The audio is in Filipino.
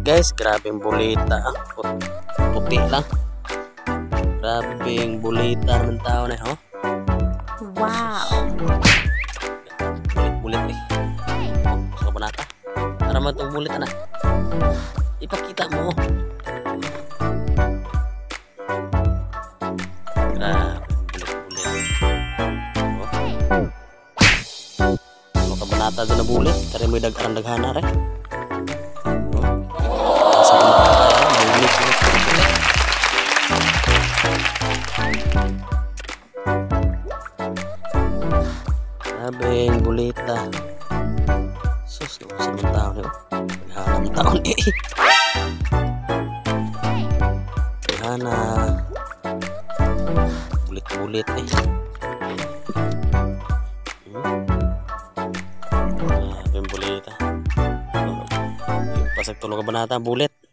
Guys, grabing bulita. Puti lang. Grabing bulita ng tao na, oh. Wow. Bulit eh. Oh, gusto ka ba nata? Para matong bulit na. Ipakita mo. Bulit-bulit. Oh. Ano ka ba nata doon na bulit? Kaya mo yung daghana rin. Grabing bulita. Sus, sa mga tao niyo. Paghanang taon eh. Paghana. Bulit-bulit eh. Grabing bulita. Yung pasag tulong ka ba nata? Bulit.